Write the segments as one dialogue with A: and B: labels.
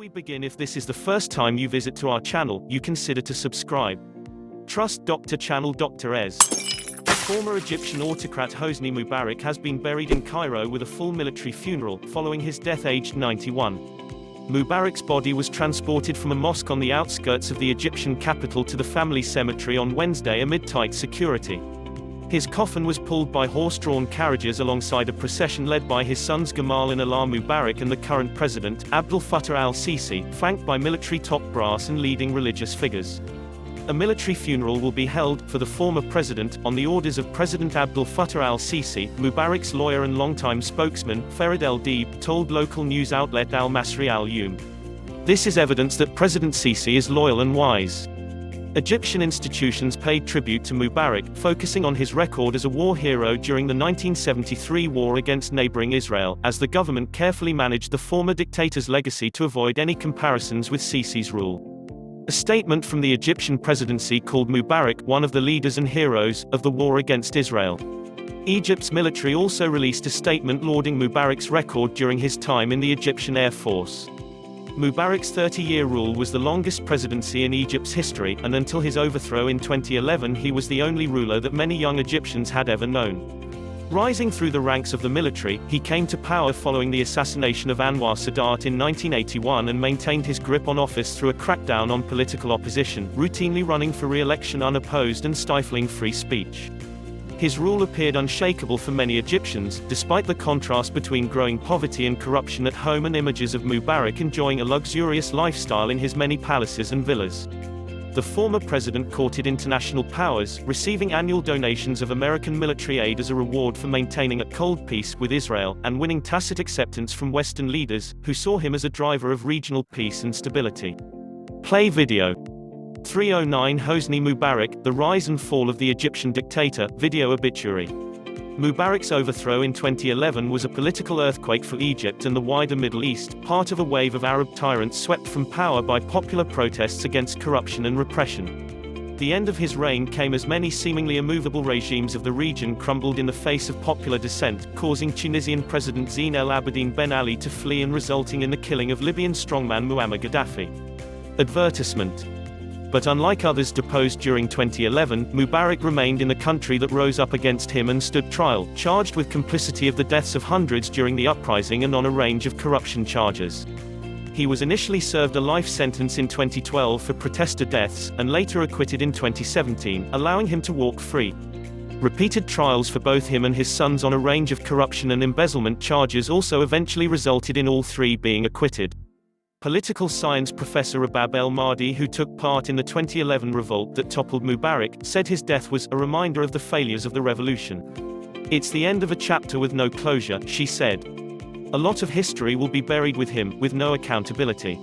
A: we begin, if this is the first time you visit to our channel, you consider to subscribe. Trust Dr. Channel. Dr. Ez. Former Egyptian autocrat Hosni Mubarak has been buried in Cairo with a full military funeral, following his death aged 91. Mubarak's body was transported from a mosque on the outskirts of the Egyptian capital to the family cemetery on Wednesday amid tight security. His coffin was pulled by horse-drawn carriages alongside a procession led by his sons Gamal and Alaa Mubarak and the current president, Abdel Fatah al-Sisi, flanked by military top brass and leading religious figures. A military funeral will be held for the former president, on the orders of President Abdel Fatah al-Sisi, Mubarak's lawyer and longtime spokesman, Farid el-Deeb, told local news outlet Al-Masry Al-Youm. This is evidence that President Sisi is loyal and wise. Egyptian institutions paid tribute to Mubarak, focusing on his record as a war hero during the 1973 war against neighbouring Israel, as the government carefully managed the former dictator's legacy to avoid any comparisons with Sisi's rule. A statement from the Egyptian presidency called Mubarak one of the leaders and heroes of the war against Israel. Egypt's military also released a statement lauding Mubarak's record during his time in the Egyptian Air Force. Mubarak's 30-year rule was the longest presidency in Egypt's history, and until his overthrow in 2011 he was the only ruler that many young Egyptians had ever known. Rising through the ranks of the military, he came to power following the assassination of Anwar Sadat in 1981 and maintained his grip on office through a crackdown on political opposition, routinely running for re-election unopposed and stifling free speech. His rule appeared unshakable for many Egyptians, despite the contrast between growing poverty and corruption at home and images of Mubarak enjoying a luxurious lifestyle in his many palaces and villas. The former president courted international powers, receiving annual donations of American military aid as a reward for maintaining a cold peace with Israel, and winning tacit acceptance from Western leaders, who saw him as a driver of regional peace and stability. Play video. 309 Hosni Mubarak, The Rise and Fall of the Egyptian Dictator, video obituary. Mubarak's overthrow in 2011 was a political earthquake for Egypt and the wider Middle East, part of a wave of Arab tyrants swept from power by popular protests against corruption and repression. The end of his reign came as many seemingly immovable regimes of the region crumbled in the face of popular dissent, causing Tunisian President Zine El Abidine Ben Ali to flee and resulting in the killing of Libyan strongman Muammar Gaddafi. Advertisement. But unlike others deposed during 2011, Mubarak remained in the country that rose up against him and stood trial, charged with complicity of the deaths of hundreds during the uprising and on a range of corruption charges. He was initially served a life sentence in 2012 for protester deaths, and later acquitted in 2017, allowing him to walk free. Repeated trials for both him and his sons on a range of corruption and embezzlement charges also eventually resulted in all three being acquitted. Political science professor Rabab El-Mahdi, who took part in the 2011 revolt that toppled Mubarak, said his death was a reminder of the failures of the revolution. "It's the end of a chapter with no closure," she said. "A lot of history will be buried with him, with no accountability."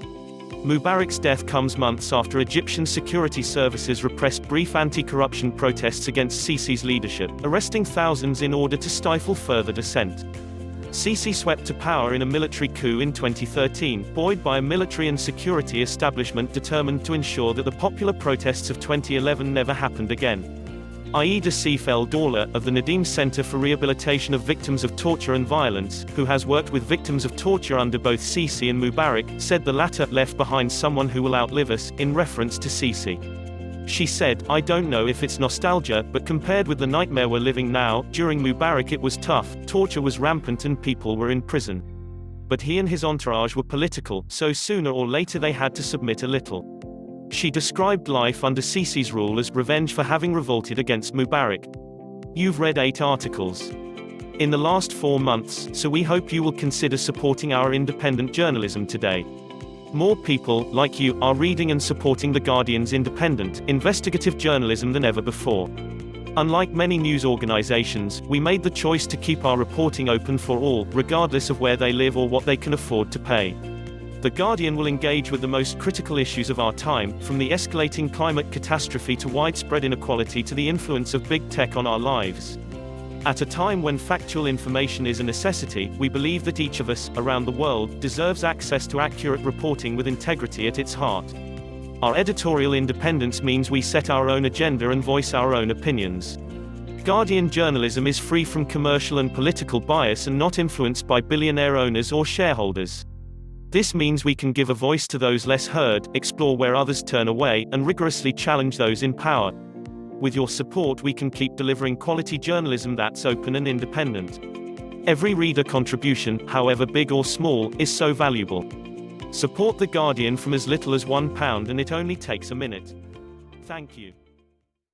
A: Mubarak's death comes months after Egyptian security services repressed brief anti-corruption protests against Sisi's leadership, arresting thousands in order to stifle further dissent. Sisi swept to power in a military coup in 2013, buoyed by a military and security establishment determined to ensure that the popular protests of 2011 never happened again. Aida Sif El-Dawla, of the Nadim Center for Rehabilitation of Victims of Torture and Violence, who has worked with victims of torture under both Sisi and Mubarak, said the latter left behind someone who will outlive us, in reference to Sisi. She said, "I don't know if it's nostalgia, but compared with the nightmare we're living now, during Mubarak it was tough, torture was rampant and people were in prison. But he and his entourage were political, so sooner or later they had to submit a little." She described life under Sisi's rule as revenge for having revolted against Mubarak. You've read 8 articles in the last 4 months, so we hope you will consider supporting our independent journalism today. More people, like you, are reading and supporting The Guardian's independent, investigative journalism than ever before. Unlike many news organizations, we made the choice to keep our reporting open for all, regardless of where they live or what they can afford to pay. The Guardian will engage with the most critical issues of our time, from the escalating climate catastrophe to widespread inequality to the influence of big tech on our lives. At a time when factual information is a necessity, we believe that each of us, around the world, deserves access to accurate reporting with integrity at its heart. Our editorial independence means we set our own agenda and voice our own opinions. Guardian journalism is free from commercial and political bias and not influenced by billionaire owners or shareholders. This means we can give a voice to those less heard, explore where others turn away, and rigorously challenge those in power. With your support, we can keep delivering quality journalism that's open and independent. Every reader contribution, however big or small, is so valuable. Support The Guardian from as little as £1, and it only takes a minute. Thank you.